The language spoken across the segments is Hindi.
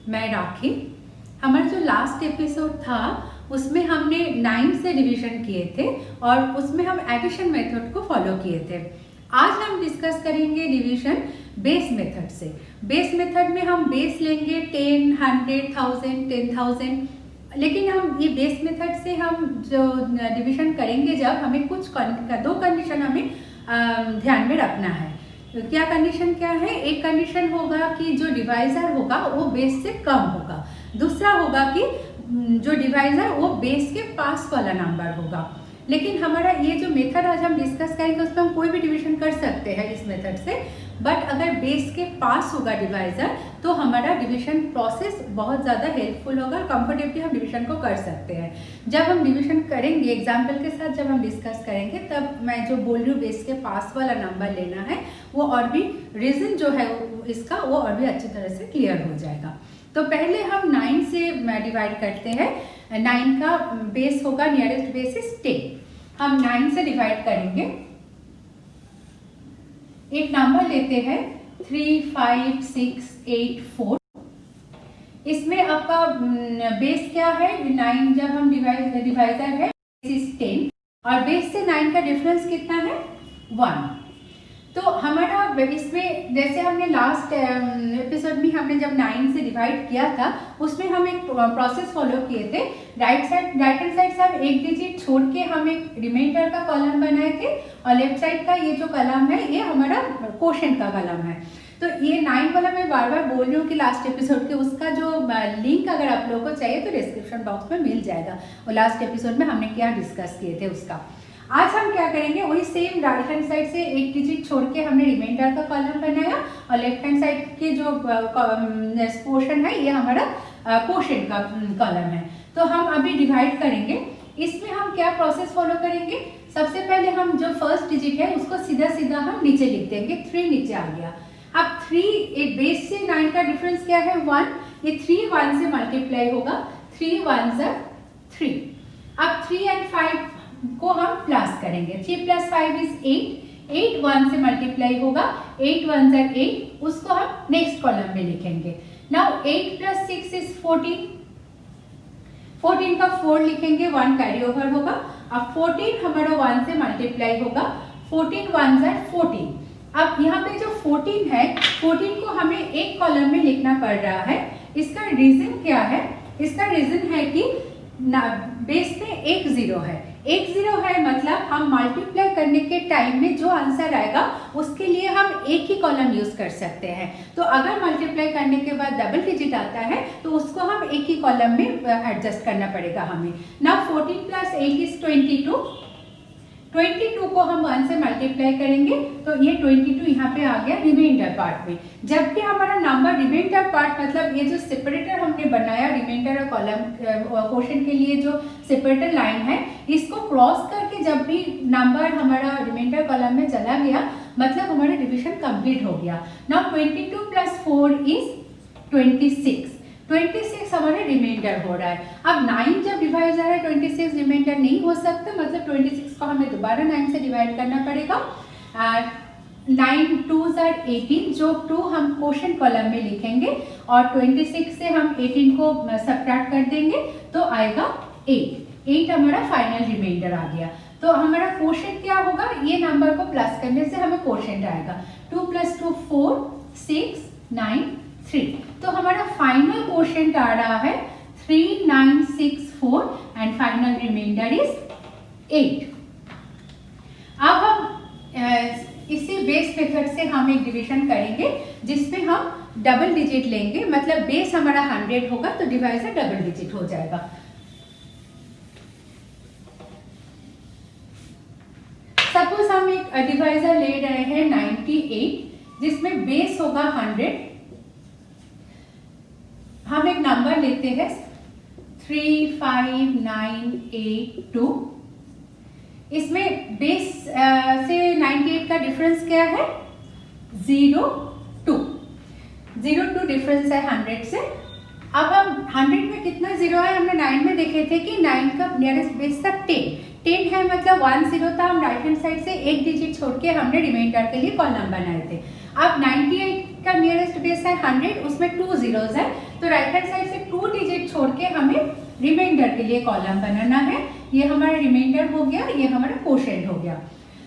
मैं राखी। हमारा जो लास्ट एपिसोड था उसमें हमने 9 से डिवीजन किए थे और उसमें हम एडिशन मेथड को फॉलो किए थे। आज हम डिस्कस करेंगे डिवीजन बेस मेथड से। बेस मेथड में हम बेस लेंगे 10, 100, 1000, 10,000, लेकिन हम ये बेस मेथड से हम जो डिवीजन करेंगे जब हमें दो कंडीशन हमें ध्यान में रखना है। क्या कंडीशन क्या है? एक कंडीशन होगा कि जो डिवाइजर होगा वो बेस से कम होगा, दूसरा होगा कि जो डिवाइजर वो बेस के पास वाला नंबर होगा। लेकिन हमारा ये जो मेथड आज हम डिस्कस करेंगे उसमें हम कोई भी डिवीजन कर सकते हैं इस मेथड से, बट अगर बेस के पास होगा डिवाइजर तो हमारा डिवीजन प्रोसेस बहुत ज़्यादा हेल्पफुल होगा, कंफर्टेबली हम डिवीजन को कर सकते हैं। जब हम डिवीजन करेंगे एग्जाम्पल के साथ जब हम डिस्कस करेंगे तब मैं जो बोल रही हूँ बेस के पास वाला नंबर लेना है वो और भी रीज़न जो है इसका वो और भी अच्छी तरह से क्लियर हो जाएगा। तो पहले हम 9 से डिवाइड करते हैं। 9 का बेस होगा, नियरेस्ट बेस इज 10। हम 9 से डिवाइड करेंगे। एक नंबर लेते हैं 3, 5, 6, 8, 4। इसमें आपका बेस क्या है? 9 जब हम डिवाइजर है बेस इज 10 और बेस से 9 का डिफरेंस कितना है? 1। तो हमारा इसमें जैसे हमने लास्ट एपिसोड में हमने जब 9 से डिवाइड किया था उसमें हम एक प्रोसेस फॉलो किए थे। राइट हैंड साइड से हम एक डिजिट छोड़ के हम एक रिमाइंडर का कॉलम बनाए थे और लेफ्ट साइड का ये जो कॉलम है ये हमारा क्वोशंट का कॉलम है। तो ये 9 वाला मैं बार बार बोल रही हूँ कि लास्ट एपिसोड के उसका जो लिंक अगर आप लोगों को चाहिए तो डिस्क्रिप्शन बॉक्स में मिल जाएगा, और लास्ट एपिसोड में हमने क्या डिस्कस किए थे उसका। आज हम क्या करेंगे, वही सेम राइट हैंड साइड से एक डिजिट छोड़ के हमने रिमाइंडर का कॉलम बनाया और लेफ्ट हैंड साइड के जो पोर्शन है ये हमारा क्वोशंट का कॉलम है। तो हम अभी डिवाइड करेंगे। इसमें हम क्या प्रोसेस फॉलो करेंगे? सबसे पहले हम जो फर्स्ट डिजिट है उसको सीधा सीधा हम नीचे लिख देंगे। 3 नीचे आ गया। अब 3 बेस से 9 का डिफरेंस क्या है? 1। ये 3 1 से मल्टीप्लाई होगा। 3 1 ज़ा 3। अब 3 और 5 को हम प्लस करेंगे। 3 + 5 इज 8। 8 1 से मल्टीप्लाई होगा। 8 1 ज़ा 8, उसको हम नेक्स्ट कॉलम में लिखेंगे। Now 8 + 6 is 14। 14 का 4 लिखेंगे, 1 कैरी ओवर होगा। अब 14 हमारा 1 से मल्टीप्लाई होगा। 14 1 ज़ा 14। अब यहाँ पे जो 14 है 14 को हमें एक कॉलम में लिखना पड़ रहा है। इसका रीजन क्या है? इसका रीजन है कि बेस में एक 0 है। एक 0 है मतलब हम मल्टीप्लाई करने के टाइम में जो आंसर आएगा उसके लिए हम एक ही कॉलम यूज कर सकते हैं। तो अगर मल्टीप्लाई करने के बाद डबल डिजिट आता है तो उसको हम एक ही कॉलम में एडजस्ट करना पड़ेगा हमें। Now 14 + 8 is 22। 22 को हम 1 से मल्टीप्लाई करेंगे तो ये 22 यहाँ पे आ गया रिमाइंडर पार्ट में। जब भी हमारा नंबर रिमाइंडर पार्ट मतलब ये जो सेपरेटर हमने बनाया रिमाइंडर और कॉलम क्वोशंट के लिए जो सेपरेटर लाइन है इसको क्रॉस करके जब भी नंबर हमारा रिमाइंडर कॉलम में चला गया मतलब हमारा डिवीजन कंप्लीट हो गया। Now 22 + 4 is 26। 26 हमारा रिमाइंडर हो रहा है। अब 9 जब डिवाइजर है 26 रिमाइंडर नहीं हो सकता, मतलब 26 को हमें दोबारा 9 से डिवाइड करना पड़ेगा। 9 2 ज़ा 18, जो 2 हम क्वोशंट कॉलम में लिखेंगे और 26 से हम 18 को सबट्रैक्ट कर देंगे तो आएगा 8। 8 हमारा फाइनल रिमाइंडर आ गया। तो हमारा क्वोशंट क्या होगा? ये नंबर को प्लस करने से हमें क्वोशंट आएगा। 2 + 2 4, 6 9 3। तो हमारा फाइनल क्वोशंट आ रहा है 3964 एंड फाइनल रिमाइंडर इज 8। अब हम इसी बेस मेथड से हम एक डिवीजन करेंगे जिसमें हम डबल डिजिट लेंगे, मतलब बेस हमारा 100 होगा तो डिवाइजर डबल डिजिट हो जाएगा। सपोज हम एक डिवाइजर ले रहे हैं 98 जिसमें बेस होगा 100। हम एक नंबर लेते हैं 3 5 9 8 2। इसमें बेस से 98 का डिफरेंस क्या है? 0 2। 0 2 डिफरेंस है 100 से। अब हम 100 में कितना 0 है? हमने 9 में देखे थे कि 9 का नियरेस्ट बेस था 10। 10 है मतलब 1 0 था। हम राइट हैंड साइड से एक डिजिट छोड़ के हमने रिमाइंडर के लिए कॉलम बनाए थे। अब 98 का नियरेस्ट बेस है 100, उसमें 2 जीरोज है, तो राइट हैंड साइड से 2 डिजिट छोड़ के हमें रिमाइंडर के लिए कॉलम बनाना है। ये हमारा रिमाइंडर हो गया, ये हमारा कोशेंट हो गया।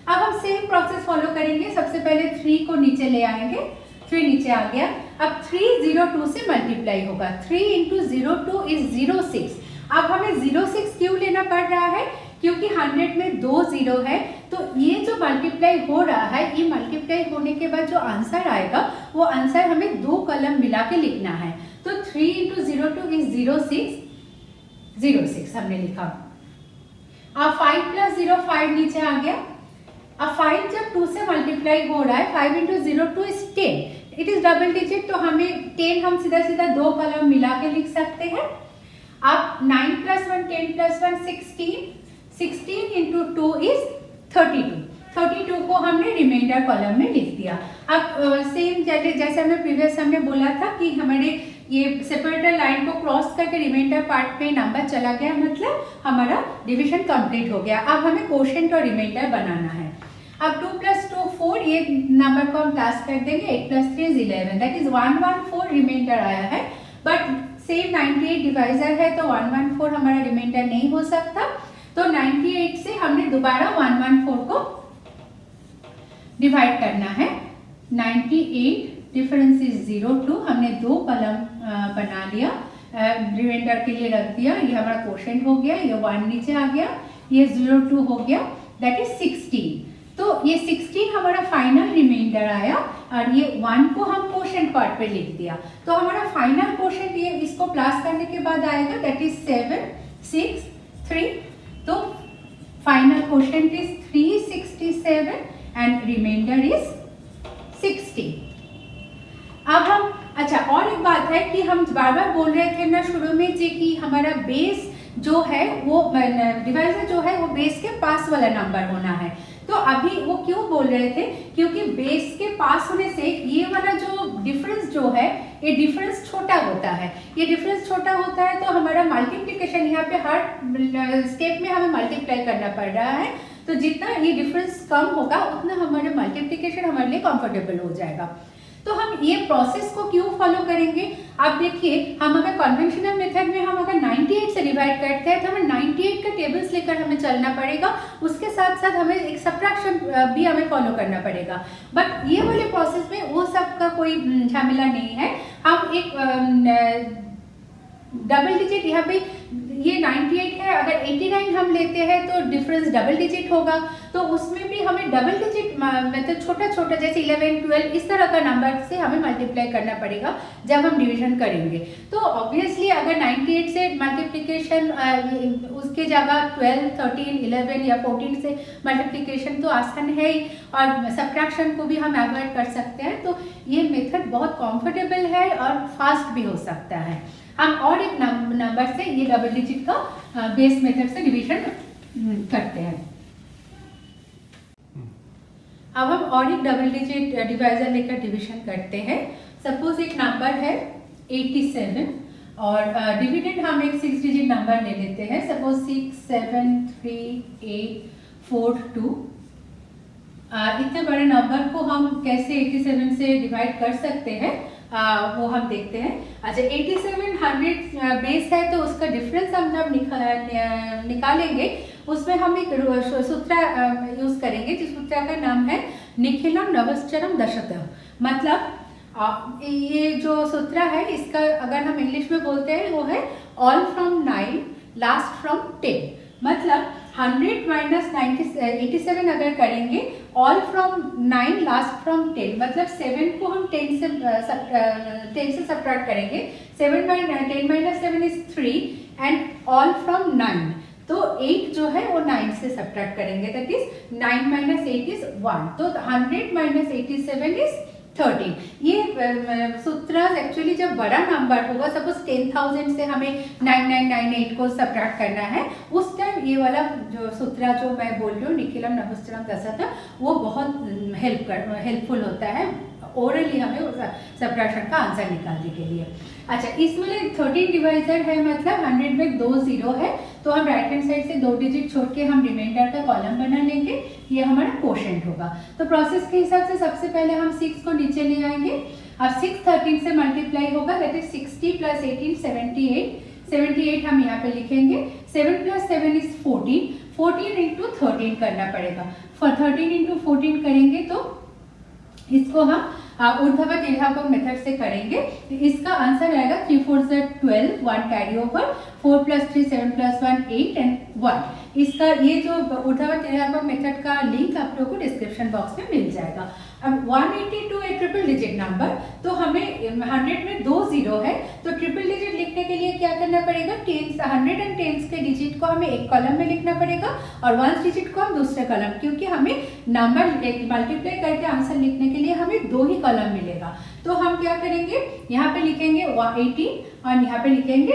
अब हम सेम प्रोसेस फॉलो करेंगे। सबसे पहले 3 को नीचे ले आएंगे, 3 नीचे आ गया। अब 302 से मल्टीप्लाई होगा, 3 इंटू 02 इज 06। अब हमें 06 क्यों लेना पड़ रहा है? क्योंकि 100 में 2 जीरो है, तो ये जो मल्टीप्लाई हो रहा है, ये मल्टीप्लाई होने के बाद जो आंसर आएगा वो आंसर हमें 2 कॉलम मिला के लिखना है। तो 3 इंटू 02 इज 06 हमने लिखा। अब 5 प्लस 0 5 नीचे आ गया। अब 5 जब 2 से मल्टीप्लाई हो रहा है, 5 into 02 is 10, it is double digit, तो हमें 10 हम सीधा सीधा 2 कॉलम मिला के लिख सकते हैं। अब 9 प्लस 1 10 प्लस 1 16 इंटू 2 इज 32 को हमने रिमाइंडर कॉलम में लिख दिया। अब सेम जैसे हमने बोला था कि हमारे ये सेपरेटर लाइन को क्रॉस करके रिमाइंडर पार्ट में नंबर चला गया, मतलब हमारा डिवीजन कंप्लीट हो गया। अब हमें कोशेंट और रिमाइंडर बनाना है। अब 2 प्लस 2 4, ये नंबर को हम प्लस कर देंगे। 8 plus 3 is 11, that is 114 reminder आया है। बट सेम 98 डिवाइजर है, तो 114 हमारा रिमाइंडर नहीं हो सकता, तो 98 से हमने दोबारा 114 को डिवाइड करना है। 98 डिफरेंस इज 02, हमने 2 कॉलम बना लिया, रिमाइंडर के लिए रख दिया। ये हमारा कोशेंट हो गया, ये 1 नीचे आ गया, ये 02 हो गया, दैट इज 16। तो ये 16 हमारा फाइनल रिमाइंडर आया, और ये 1 को हम कोशेंट पार्ट पे लिख दिया। तो हमारा फाइनल कोशेंट ये इसको प्लस करने के बाद आएगा, दैट इज 7 6 3। तो final quotient is 367 and reminder is 60। अब हम और एक बात है कि हम बार बार बोल रहे थे ना शुरू में जी कि हमारा बेस जो है वो डिवाइजर जो है वो बेस के पास वाला नंबर होना है। तो अभी वो क्यों बोल रहे थे? क्योंकि बेस के पास होने से ये वाला जो डिफरेंस जो है, ये डिफरेंस छोटा होता है। ये डिफरेंस छोटा होता है तो हमारा मल्टीप्लिकेशन यहाँ पे हर स्टेप में हमें मल्टीप्लाई करना पड़ रहा है। तो जितना ये डिफरेंस कम होगा उतना हमारा मल्टीप्लिकेशन हमारे लिए कंफर्टेबल हो जाएगा। तो हम ये प्रोसेस को क्यों फॉलो करेंगे? आप देखिए, हम अगर कन्वेंशनल मेथड में हम अगर 98 से डिवाइड करते हैं तो हमें 98 का टेबल्स लेकर हमें चलना पड़ेगा, उसके साथ साथ हमें एक सबट्रैक्शन भी हमें फॉलो करना पड़ेगा। बट ये वाले प्रोसेस में वो सब का कोई झमेला नहीं है। हम एक डबल डिजिट यहाँ पे ये 98 है, अगर 89 हम लेते हैं तो डिफरेंस डबल डिजिट होगा, तो उसमें भी हमें डबल डिजिट मतलब छोटा छोटा जैसे 11 12 इस तरह का नंबर से हमें मल्टीप्लाई करना पड़ेगा जब हम डिवीजन करेंगे। तो ऑब्वियसली अगर 98 से मल्टीप्लिकेशन उसके जगह 12 13 11 या 14 से मल्टीप्लिकेशन तो आसान है ही, और सब्ट्रैक्शन को भी हम अवॉइड कर सकते हैं। तो ये मेथड बहुत कंफर्टेबल है और फास्ट भी हो सकता है। हम और एक नंबर से ये डबल डिजिट का बेस मेथड से डिवीजन करते हैं। अब हम और एक डबल डिजिट डिवाइजर लेकर डिवीजन करते हैं। सपोज एक नंबर है 87 और डिविडेंड हम एक 6 डिजिट नंबर ले लेते हैं। सपोज 6 7 3 8 4 2। इतने बड़े नंबर को हम कैसे 87 से डिवाइड कर सकते हैं वो हम देखते हैं। अच्छा, 87 100 बेस है तो उसका डिफरेंस हम जब निकालेंगे उसमें हम एक सूत्र यूज करेंगे जिस सूत्र का नाम है निखिलम नवश्चरम दशतः। मतलब ये जो सूत्र है इसका अगर हम इंग्लिश में बोलते हैं वो है ऑल फ्रॉम 9 लास्ट फ्रॉम 10। मतलब 100 माइनस 87 अगर करेंगे ऑल फ्रॉम 9 लास्ट फ्रॉम 10, मतलब 7 को हम 10 से सब्ट्रैक्ट करेंगे। 10 minus 7 is 3 and all from 9, तो 8 जो है वो 9 से सब्ट्रैक्ट करेंगे, दैट इज 9 माइनस 8 इज 1। तो 100 माइनस 87 इज 13। ये सूत्र एक्चुअली जब बड़ा नंबर होगा, सपोज 10,000 से हमें 9998 को सब्ट्रैक्ट करना है, उस टाइम ये वाला जो सूत्र जो मैं बोल रही हूँ निखिलम नभश्चरम दशतः, वो बहुत हेल्पफुल होता है ओरली हमें सब्ट्रैक्शन का आंसर निकालने के लिए। अच्छा, इसमें 13 डिवाइजर है, मतलब 100 में 2 जीरो है, तो हम राइट हैंड साइड से 2 डिजिट छोड़ के हम रिमाइंडर का कॉलम बना लेंगे। ये हमारा कोशेंट होगा। तो प्रोसेस के हिसाब से सबसे पहले हम 6 को नीचे ले आएंगे। अब 6 13 से मल्टीप्लाई होगा, दैट इज 60 प्लस 18 78, 78 हम यहाँ पे लिखेंगे। 7 प्लस 7 इज 14, 14 इंटू 13 करना पड़ेगा। 13 इंटू 14 करेंगे तो इसको हम ऊर्ध्वाधर तिर्यक मेथड से करेंगे। इसका आंसर आएगा 3 4 12, 1 carry over, 4 plus 3 7 plus 1 8 and 1। इसका ये जो ऊर्ध्वाधर तिर्यक मेथड का लिंक आप लोगों को डिस्क्रिप्शन बॉक्स में मिल जाएगा। अब 182 एक ट्रिपल डिजिट नंबर, तो हमें 100 में 2 जीरो है, तो ट्रिपल डिजिट लिखने के लिए क्या करना पड़ेगा, 100 एंड टेंस के डिजिट को हमें एक कॉलम में लिखना पड़ेगा और 1 डिजिट को हम दूसरे कॉलम, क्योंकि हमें नंबर मल्टीप्लाई करके आंसर लिखने के लिए हमें 2 ही कॉलम मिलेगा। तो हम क्या करेंगे, यहाँ पे लिखेंगे 18 और यहाँ पे लिखेंगे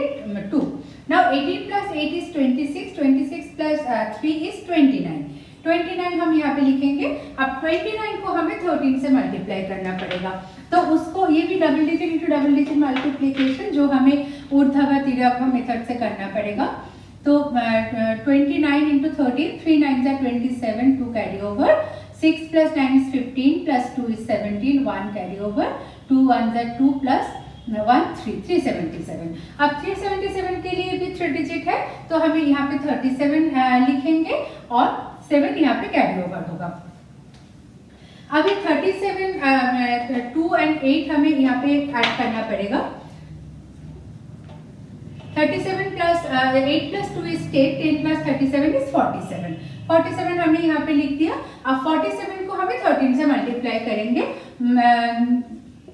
2। Now 18 plus 8 is 26, 26 plus 3 is 29, 29 हम यहाँ पे लिखेंगे। अब 29 को हमें 13 से मल्टीप्लाई करना पड़ेगा, तो उसको ये भी double digit into double digit multiplication जो हमें ऊर्ध्वाधर तिर्यक मेथड से करना पड़ेगा। तो 29 इंटू 13, 3 9 जा 27, 2 carry over, 6 plus 9 is 15 plus 2 is 17, 1 carry over, 2 1 जा 2 प्लस 1 3, 377। अब 377 के लिए भी 3 डिजिट है, तो हमें यहाँ पे 37 लिखेंगे और 7 यहाँ पे कैरी ओवर होगा। अभी 37 2 एंड 8 हमें यहाँ पे ऐड करना पड़ेगा। 37 plus 8 plus 2 is 10, 10 plus 37 is 47, 47 हमने यहाँ पे लिख दिया। अब 47 को हमें 13 से मल्टीप्लाई करेंगे।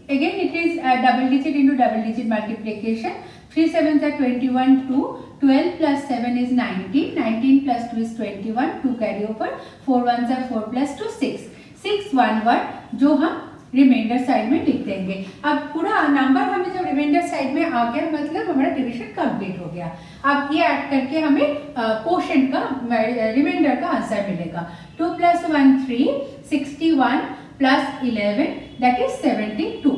Again it is double digit into double digit multiplication. 3 7 जा 21, 2, 12 plus 7 is 19, 19 plus 2 is 21, 2 carry over, 4 1 जा 4 प्लस 2 6, 6 1 1 जो हम रिमाइंडर साइड में लिख देंगे। अब पूरा नंबर हमें जब रिमाइंडर साइड में आ गया, मतलब हमारा डिवीजन कंप्लीट हो गया। अब ये ऐड करके हमें क्वोशंट का रिमाइंडर का आंसर मिलेगा। 2 plus 1 3, 61 plus 11 that is 72।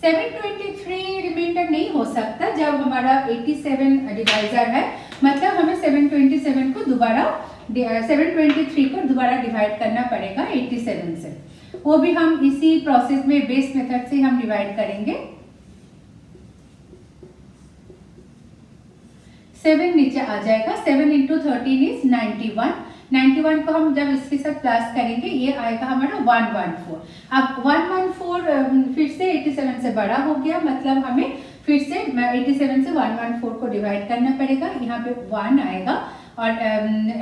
723 reminder नहीं हो सकता जब हमारा 87 डिवाइजर है, मतलब हमें 727 को दोबारा 723 को दोबारा डिवाइड करना पड़ेगा 87 से। वो भी हम इसी प्रोसेस में बेस मेथड से हम डिवाइड करेंगे। 7 नीचे आ जाएगा, 7 इंटू 13 इज 91, 91 को हम जब इसके साथ प्लस करेंगे ये आएगा हमारा 114। अब 114 फिर से 87 से बड़ा हो गया, मतलब हमें फिर से 87 से 114 को डिवाइड करना पड़ेगा। यहाँ पे 1 आएगा और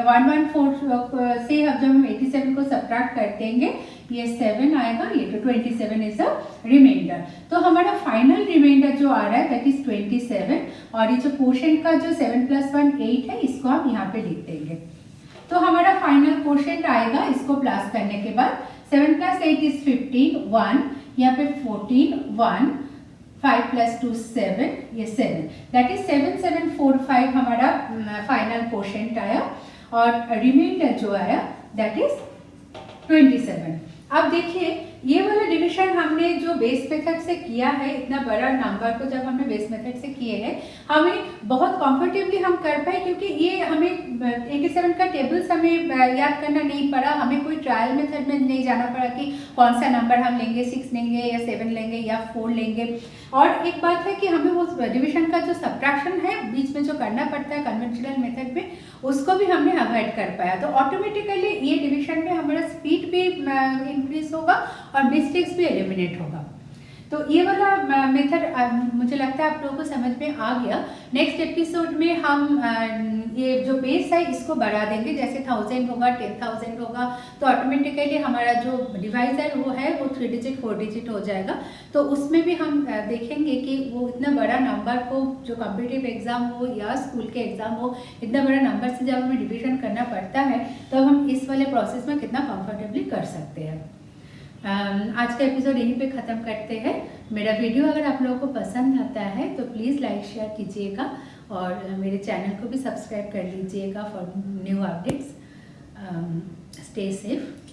114 से अब जब हम 87 को सब्ट्रैक्ट कर देंगे ये 7 आएगा, ये तो 27 इज अ रिमाइंडर। तो हमारा फाइनल रिमाइंडर जो आ रहा है दैट इज 27 और ये जो क्वोशंट का जो 7 प्लस 1 8 है इसको हम यहाँ पे लिख देंगे। तो हमारा फाइनल क्वोशंट आएगा इसको प्लस करने के बाद 7 प्लस 8 इज 15, 1 यहाँ पे 14, 1 5 प्लस 2 7, ये 7 दैट इज 7745 हमारा फाइनल क्वोशंट आया और रिमाइंडर जो आया दैट इज 27। अब देखिए ये वाला डिवीजन हमने जो बेस मेथड से किया है, इतना बड़ा नंबर को जब हमने बेस मेथड से किए हैं हमें बहुत कंफर्टेबली हम कर पाए, क्योंकि ये हमें 87 का टेबल्स हमें याद करना नहीं पड़ा, हमें कोई ट्रायल मेथड में नहीं जाना पड़ा कि कौन सा नंबर हम लेंगे, 6 लेंगे या 7 लेंगे या 4 लेंगे। और एक बात है कि हमें वो डिवीजन का जो सब्ट्रैक्शन है बीच में जो करना पड़ता है कन्वेंशनल मेथड में, उसको भी हमने अवॉइड कर पाया। तो ऑटोमेटिकली ये डिवीजन में हमारा स्पीड भी इंक्रीज होगा और मिस्टेक्स भी एलिमिनेट होगा। तो ये वाला मेथड मुझे लगता है आप लोगों को समझ में आ गया। नेक्स्ट एपिसोड में हम ये जो बेस है इसको बढ़ा देंगे, जैसे 1000 होगा 10,000 होगा तो ऑटोमेटिकली हमारा जो डिवाइजर वो है वो 3 डिजिट 4 डिजिट हो जाएगा। तो उसमें भी हम देखेंगे कि वो इतना बड़ा नंबर को जो कॉम्पिटिटिव एग्जाम हो या स्कूल के एग्जाम हो, इतना बड़ा नंबर से जब हमें डिवीजन करना पड़ता है तो हम इस वाले प्रोसेस में कितना कंफर्टेबली कर सकते हैं। आज का एपिसोड यहीं पे ख़त्म करते हैं। मेरा वीडियो अगर आप लोगों को पसंद आता है तो प्लीज़ लाइक शेयर कीजिएगा और मेरे चैनल को भी सब्सक्राइब कर लीजिएगा for new updates. Stay safe.